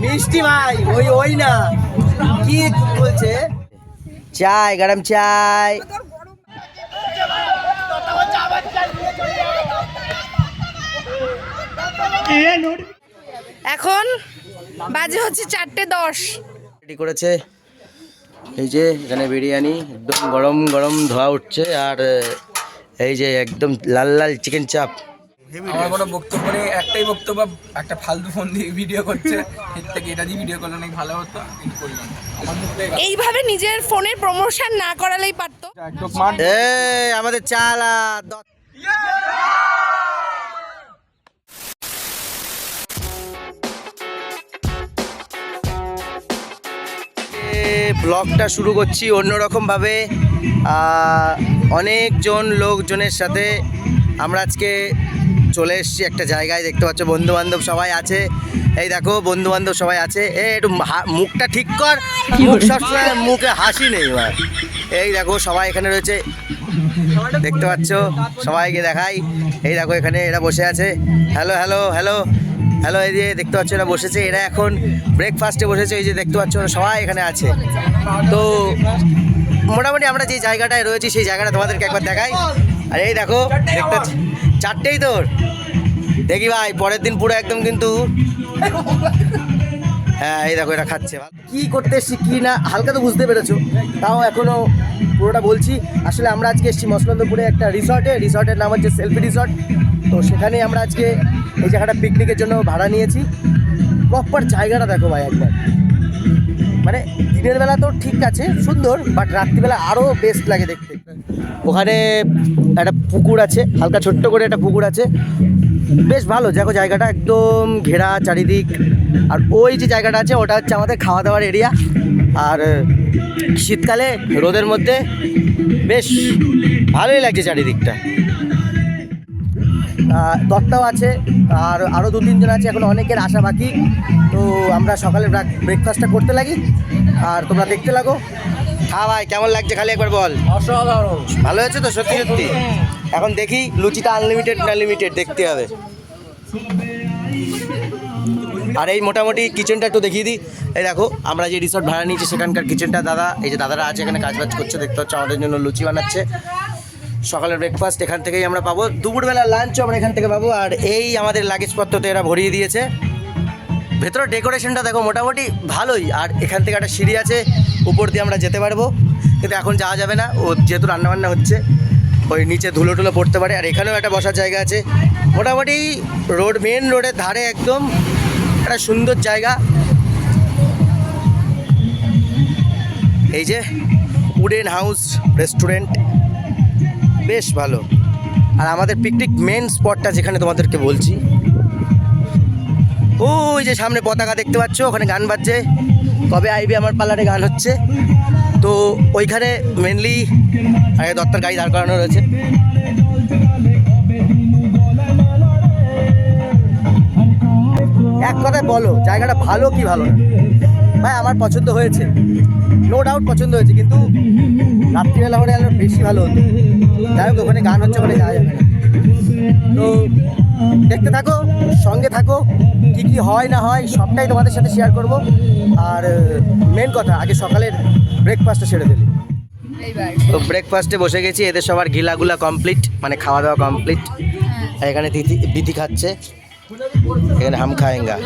মিষ্টি ভাই ওই না কি বলছে চাই গরম চাই এখন বাজে হচ্ছে 4:10 রেডি করেছে এই যে এখানে বিরিয়ানি একদম গরম গরম ধোয়া উঠছে আর এই যে একদম লাল লাল চিকেন চাপ। আমার কোনো বক্তব্য নেই, একটাই বক্তব্য, একটা ফালতু ফোন দিয়ে ভিডিও করছে, এর থেকে এটা দিয়ে ভিডিও করলে অনেক ভালো হতো, কিন্তু করলাম না। এইভাবে নিজের ফোনের প্রমোশন না করালেই পারতো। আমাদের চালা ব্লগটা শুরু করছি অন্যরকম ভাবে। অনেকজন লোকজনের সাথে আমরা আজকে চলে এসেছি একটা জায়গায়, দেখতে পাচ্ছ বন্ধু বান্ধব সবাই আছে। এই দেখো বন্ধু বান্ধব সবাই আছে। একটু মুখটা ঠিক কর, মুখ সবসময় মুখে হাসি নেই। এই দেখো সবাই এখানে রয়েছে, দেখতে পাচ্ছ, সবাইকে দেখাই। এই দেখো এখানে এরা বসে আছে। হ্যালো হ্যালো হ্যালো হ্যালো, এই যে দেখতে পাচ্ছ এরা বসেছে, এরা এখন ব্রেকফাস্টে বসেছে। এই যে দেখতে পাচ্ছ সবাই এখানে আছে। তো মোটামুটি আমরা যে জায়গাটায় রয়েছি সেই জায়গাটা তোমাদেরকে একবার দেখাই। আর এই দেখো দেখতে 4টেই তোর দেখি ভাই, পরের দিন পুরো একদম কিন্তু। হ্যাঁ এই দেখো এরা খাচ্ছে। কি করতে এসছি কি না হালকা তো বুঝতে পেরেছো, তাও এখনও পুরোটা বলছি। আসলে আমরা আজকে এসেছি মসলন্দপুরে একটা রিসর্টের নাম হচ্ছে সেলফি রিসর্ট। তো সেখানেই আমরা আজকে এই জায়গাটা পিকনিকের জন্য ভাড়া নিয়েছি। প্রপার জায়গাটা দেখো ভাই একবার, মানে দিনের বেলা তো ঠিক আছে সুন্দর, বাট রাত্রিবেলা আরও বেস্ট লাগে দেখতে। ওখানে একটা পুকুর আছে, হালকা ছোট্ট করে একটা পুকুর আছে, বেশ ভালো। দেখো জায়গাটা একদম ঘেরা চারিদিক। আর ওই যে জায়গাটা আছে ওটা হচ্ছে আমাদের খাওয়া দাওয়ার এরিয়া। আর শীতকালে রোদের মধ্যে বেশ ভালোই লাগছে চারিদিকটা। দত্তাও আছে আর আরও 2-3 জন আছে, এখন অনেকের আসা বাকি। তো আমরা সকালে ব্রেকফাস্টটা করতে লাগি আর তোমরা দেখতে লাগো। হ্যাঁ ভাই কেমন লাগছে খালি একবার বল। অসাধারণ ভালো হয়েছে তো সত্যি সত্যি। এখন দেখি লুচিটা আনলিমিটেড না লিমিটেড দেখতে হবে। আর এই মোটামুটি কিচেনটা একটু দেখিয়ে দিই। এই দেখো আমরা যে রিসর্ট ভাড়া নিয়েছি সেখানকার কিচেনটা। দাদা এই যে দাদারা আছে এখানে কাজবাজ করছে, দেখতে হচ্ছে আমাদের জন্য লুচি বানাচ্ছে। সকালের ব্রেকফাস্ট এখান থেকেই আমরা পাবো, দুপুরবেলা লাঞ্চও আমরা এখান থেকে পাবো। আর এই আমাদের লাগেজপত্রতে এরা ভরিয়ে দিয়েছে। ভেতরে ডেকোরেশনটা দেখো মোটামুটি ভালোই। আর এখান থেকে একটা সিঁড়ি আছে, উপর দিয়ে আমরা যেতে পারবো, কিন্তু এখন যাওয়া যাবে না, ও যেহেতু রান্নাবান্না হচ্ছে ওই নিচে ধুলো টুলো পড়তে পারে। আর এখানেও একটা বসার জায়গা আছে। মোটামুটি মেন রোডের ধারে একদম একটা সুন্দর জায়গা। এই যে উডেন হাউস রেস্টুরেন্ট, বেশ ভালো। আর আমাদের পিকনিক মেন স্পটটা যেখানে তোমাদেরকে বলছি, ওই যে সামনে পতাকা দেখতে পাচ্ছ, ওখানে গান বাজছে, কবে আইবি আমার পার্লারে গান হচ্ছে। তো ওইখানে মেনলি দত্তার গাড়ি দাঁড় করানো রয়েছে। এক কথায় বলো জায়গাটা ভালো কি ভালো না? ভাই আমার পছন্দ হয়েছে, নো ডাউট পছন্দ হয়েছে, কিন্তু রাত্রিবেলা হলে আরো বেশি ভালো হতো। যাই হোক ওখানে গান হচ্ছে, ওখানে যাওয়া যাবে না। তো দেখতে থাকো, সঙ্গে থাকো, কি কি হয় না হয় সবটাই তোমাদের সাথে শেয়ার করব। আর মেন কথা আগে সকালের ব্রেকফাস্টটা সেরে ফেলি। তো ব্রেকফাস্টে বসে গেছি, এদের সবার গিলাগুলা কমপ্লিট, মানে খাওয়া দাওয়া কমপ্লিট। এখানে দিদি খাচ্ছে, এখানে হাম খায়েঙ্গা।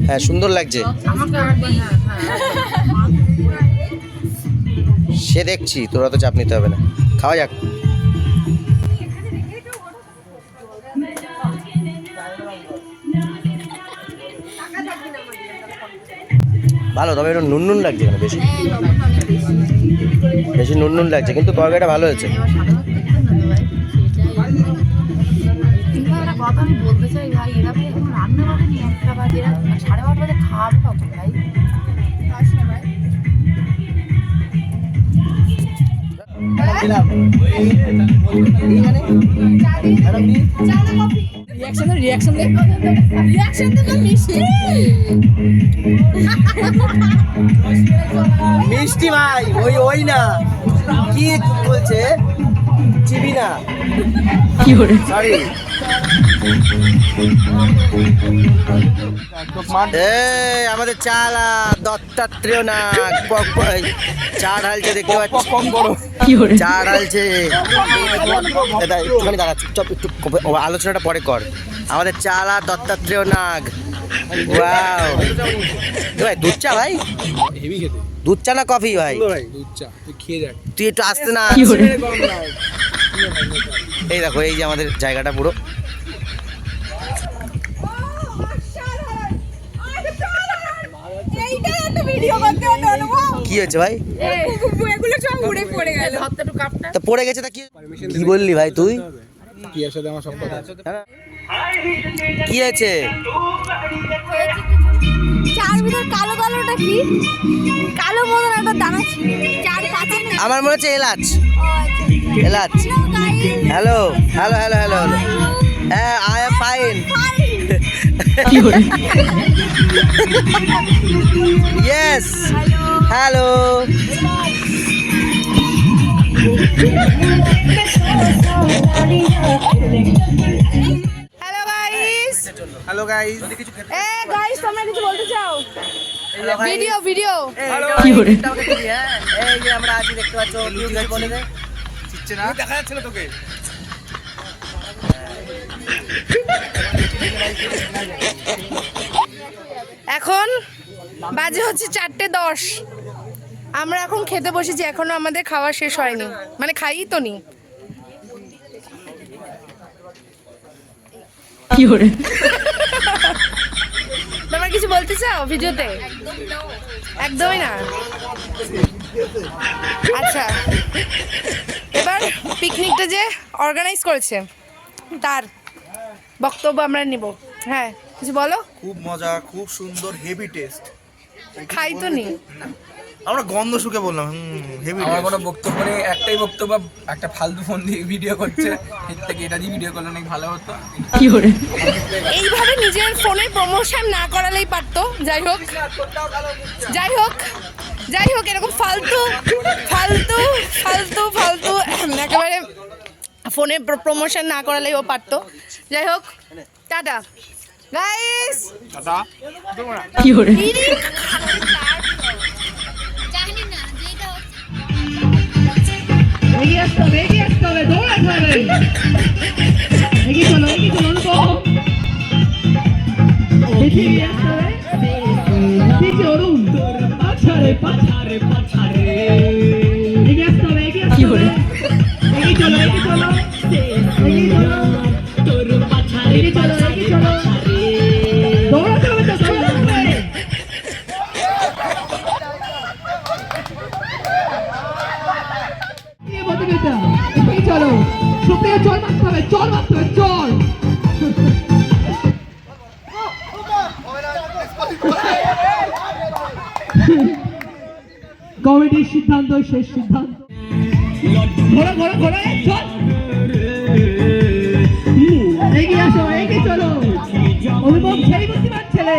হ্যাঁ সুন্দর লাগছে, সে দেখছি, তোরা তো চাপ নিতে হবে না, খাওয়া যাক। ভালো, তবে একটু নুন লাগছে কেন, বেশি বেশি নুন লাগছে, কিন্তু তরকারিটা ভালো হয়েছে। কথা আমি বলতে চাই ভাই, এরা ভাই এখন রান্না বাড়েনি 1টা বাজে, এরা 12:30 বাজে খাওয়াবে কত ভাই? মিষ্টি ভাই ওই না কি বলছে চিবি না সরি আমাদের চালা দত্তাত্রেয় না চা ঢালছে দেখতে পাচ্ছি চা ঢালছে দাদা একটুখানি দাঁড়া চুপচাপ একটু আলোচনাটা পরে কর আমাদের চালা দত্তাত্রেয় নাগ ওয়াও ভাই দুধ চা ভাই হেভি খেতে দুধ চা না কফি ভাই ভাই দুধ চা তুই খেয়ে দেখ তুই একটু আসতে না এই দেখো এই যে আমাদের জায়গাটা পুরো কি হয়েছে ভাই তা পড়ে গেছে তা কি বললি ভাই তুই কি এর সাথে আমার সম্পর্ক আছে কি হয়েছে চার ভিতর কালো কালোটা কি কালো মতন একটা দানা ছিল চার কাছে আমার মনে হচ্ছে এলাচ আচ্ছা এলাচ হ্যালো হ্যালো হ্যালো হ্যালো হ্যাঁ I am fine yes hello hello guys hello guys guys তোমরা কিছু বলতে চাও ভিডিও ভিডিও এই যে আমরা আছি দেখতে পাচ্ছ বলে দে চিচ্ছে না দেখা যাচ্ছে না তোকে এখন বাজে হচ্ছে 4:10 আমরা এখন খেতে বসেছি এখনো আমাদের খাওয়া শেষ হয়নি মানে খাইই তো নি তোমরা কিছু বলতে চাও ভিডিওতে একদমই না আচ্ছা এবার পিকনিকটা যে অর্গানাইজ করেছে তার বক্তব্য আমরা নিব হ্যাঁ কিছু বলো খুব মজা খুব সুন্দর হেভি টেস্ট খাই তো নি আমরা গন্ধ শুকে বললাম হেভি আমার কোনো বক্তব্য নেই একটাই বক্তব্য একটা ফালতু ফোন দিয়ে ভিডিও করছে এর থেকে এটা দিয়ে ভিডিও করলে অনেক ভালো হতো এইভাবে নিজের ফোনের প্রমোশন না করালেই পারতো যাই হোক যাই হোক যাই হোক এরকম ফালতু ফালতু ফালতু ফালতু একেবারে ফোনের প্রমোশন না করালেই ও পারতো যাই হোক টাটা গাইস জানি না যেটা এগিয়ে আসতে হবে দৌড়াতে হবে এগিয়ে চলো অনুপম এগিয়ে আসতে হবে পিছে অরুণ পাছারে এগিয়ে আসতে হবে এগিয়ে চলো দৌড়াতে হবে তো চলো সত্যি চল মারতে হবে চল কমিটির সিদ্ধান্ত শেষ সিদ্ধান্ত ঘোরা চল এগিয়ে আসো এগিয়ে চলো অনুভব সেই বুদ্ধিমান ছেলে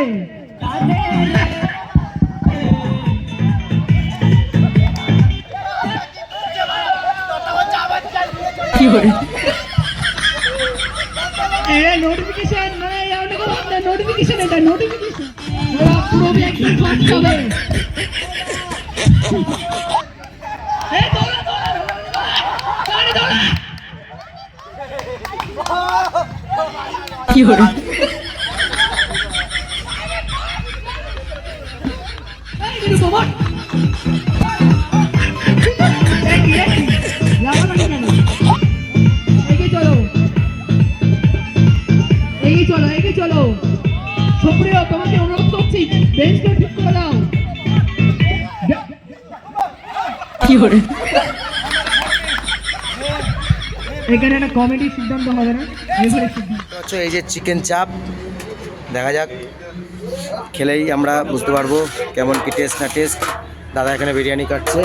নোটিফিকেশন নোটিফিকেশন এটা নোটিফিকেশন পুরো একদম ফাস্ট হবে এগিয়ে চলো সুপ্রিয় তোমাকে অনুরোধ করছি বেঞ্চটা ঠিক করে দাও এখানে একটা কমিটির সিদ্ধান্ত হবে না আচ্ছা এই যে চিকেন চাপ দেখা যাক খেলেই আমরা বুঝতে পারবো কেমন কি টেস্ট না টেস্ট দাদা এখানে বিরিয়ানি কাটছে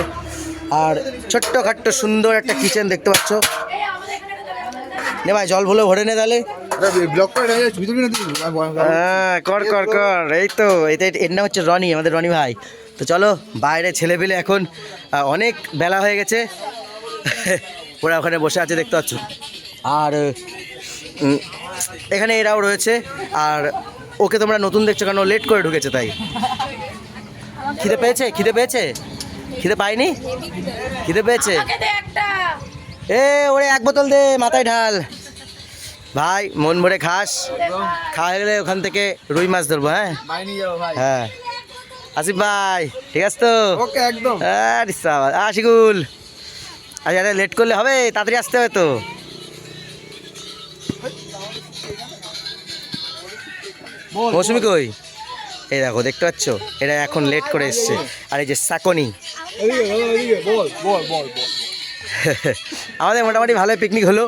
আর ছোট্ট খাট্ট সুন্দর একটা কিচেন দেখতে পাচ্ছ নে ভাই জল ভুলে ভরে নে তাহলে হ্যাঁ কর এই তো এর নাম হচ্ছে রনি আমাদের রনি ভাই তো চলো বাইরে ছেলে পেলে এখন অনেক বেলা হয়ে গেছে ওরা ওখানে বসে আছে দেখতে পাচ্ছ। আর এখানে এরাও রয়েছে। আর ওকে তোমরা নতুন দেখছো কারণ ও লেট করে ঢুকেছে তাই। খিদে পেয়েছে? খিদে পেয়েছে? খিদে পায়নি? খিদে পেয়েছে? এ ওরে এক বোতল দে, মাথায় ঢাল ভাই, মন ভরে খাস। খাওয়া গেলে ওখান থেকে রুই মাছ ধরবো। হ্যাঁ ভাই নিয়ে যাবো ভাই। হ্যাঁ আসিফ ভাই, ঠিক আছে তো? ওকে একদম। আশিকুল, আচ্ছা আরে লেট করলে হবে, তাড়াতাড়ি আসতে হবে তো। মৌসুমি কই? এই দেখো দেখতে পাচ্ছ, এরা এখন লেট করে এসছে। আর এই যে সাকনি, আমাদের মোটামুটি ভালোই পিকনিক হলো,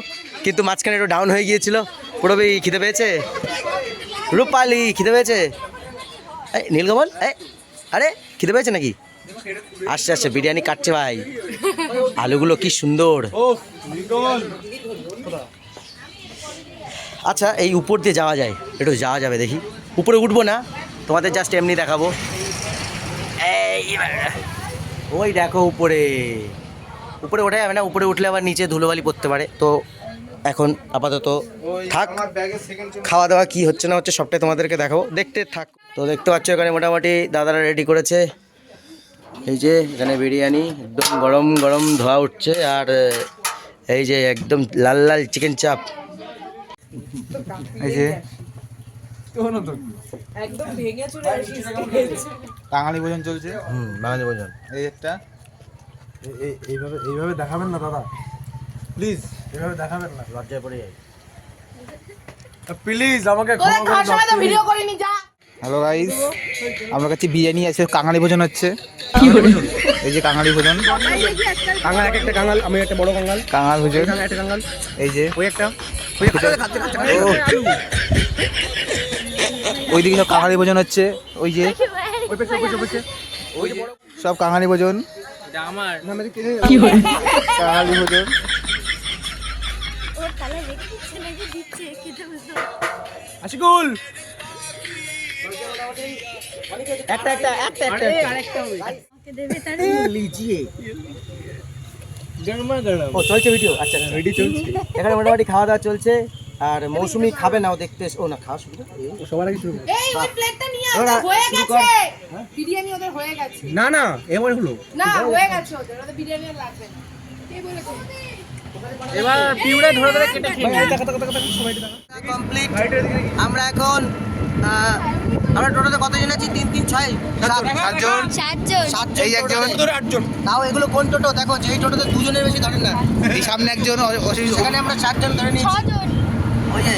কিন্তু মাঝখানে একটু ডাউন হয়ে গিয়েছিল। পুরোপুরি খিদে পেয়েছে? রূপালি খিদে পেয়েছে? এই নীলকমল, এই আরে খিদে পেয়েছে নাকি? আসছে আসছে, বিরিয়ানি কাটছে ভাই, আলুগুলো কি সুন্দর। আচ্ছা এই উপর দিয়ে যাওয়া যায়? একটু যাওয়া যাবে, দেখি। উপরে উঠবো না, তোমাদের জাস্ট এমনি দেখাবো। এই ওই দেখো উপরে, উপরে ওঠা যাবে না, উপরে উঠলে আবার নিচে ধুলোবালি পড়তে পারে। তো এখন আপাতত থাক, খাওয়া দাওয়া কি হচ্ছে না হচ্ছে সবটাই তোমাদেরকে দেখাবো, দেখতে থাক। তো দেখতে পাচ্ছ এখানে মোটামুটি দাদারা রেডি করেছে। এই যে এখানে বিরিয়ানি একদম গরম গরম ধোয়া উঠছে। আর এই যে একদম লাল লাল চিকেন চাপ, এই যে বাঙালি ভোজন চলছে। বাঙালি ভোজন। এই একটা এইভাবে দেখাবেন না দাদা, প্লিজ এইভাবে দেখাবেন না, লজ্জায় পড়ে যায়। প্লিজ আমাকে ক্ষমা করে দাও। ভিডিও করিনি যা। হ্যালো গাইস, আমার কাছে বিরিয়ানি আছে, কাঙালি ভোজন হচ্ছে। এই যে কাঙালি ভোজন, কাঙাল একটা কাঙাল, আমি একটা বড় কাঙাল, কাঙাল ভোজন। একটা কাঙাল, এই যে ওই একটা ওইদিকে সব কাঙালি ভোজন হচ্ছে। ওই যে সব কাঙালি ভোজন, এটা আমার কাঙালি ভোজন। ওর তালা রেখে দিচ্ছে নাকি দিচ্ছে খেতে বুঝতে আশিকুল একটা একটা একটা একটা ওকে দেবে তার লিজিয়ে ও চলছে ভিডিও। আচ্ছা ভিডিও চলছে, এখানে মোটামুটি খাওয়া দাওয়া চলছে। আর মৌসুমি খাবে না, ও দেখতে ও না খাওয়া শুরু সবার আগে শুরু। এই ওই প্লেটটা নিয়ে ওরা আসো, হয়ে শুরু গেছে। কর। বিরিয়ানি ওদের হয়ে গেছে। না না এবার হলো না হয়ে গেছে ওদের, ওদের বিরিয়ানি আর লাগবে না। কে বলেছে? এবার পিউরে ধরে ধরে কেটে খেয়ে কমপ্লিট। আমরা এখন আমরা টোটোতে কতজন আছি? 3 3 6 সাতজন, চারজন এই একজন, তাও এগুলো কোন টোটো? দেখো যেই টোটোতে দুজনের বেশি ধরেন না, এই সামনে একজন, সেখানে আমরা 4 জন ধরে নিয়েছি। ছজন ওই যে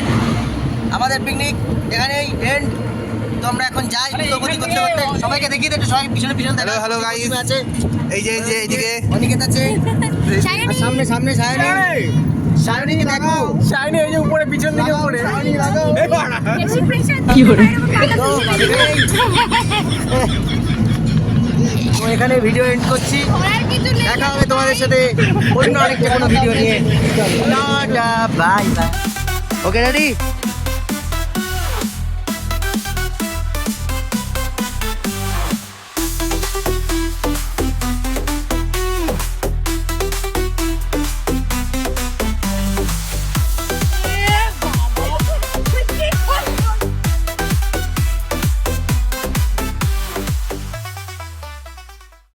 আমাদের পিকনিক এখানেই এন্ড। তো আমরা এখন যাই দুর্গতি করতে করতে, সবাইকে দেখিয়ে দিই, সবাই পিছনে পিছনে দেখো। হ্যালো গাইস, আছে এই যে এইদিকে অনিকেত আছে, আর সামনে সামনে সায়নী, সায়নীকে দেখো, শাইনি এই যে উপরে পিছন দিকে উপরে। বেশি প্রেশার তো তো এখানে ভিডিও এন্ড করছি। করার কিছু নেই। দেখা হবে তোমাদের সাথে অন্য আরেকটা কোনো ভিডিও নিয়ে। Tata bye bye. Okay ready?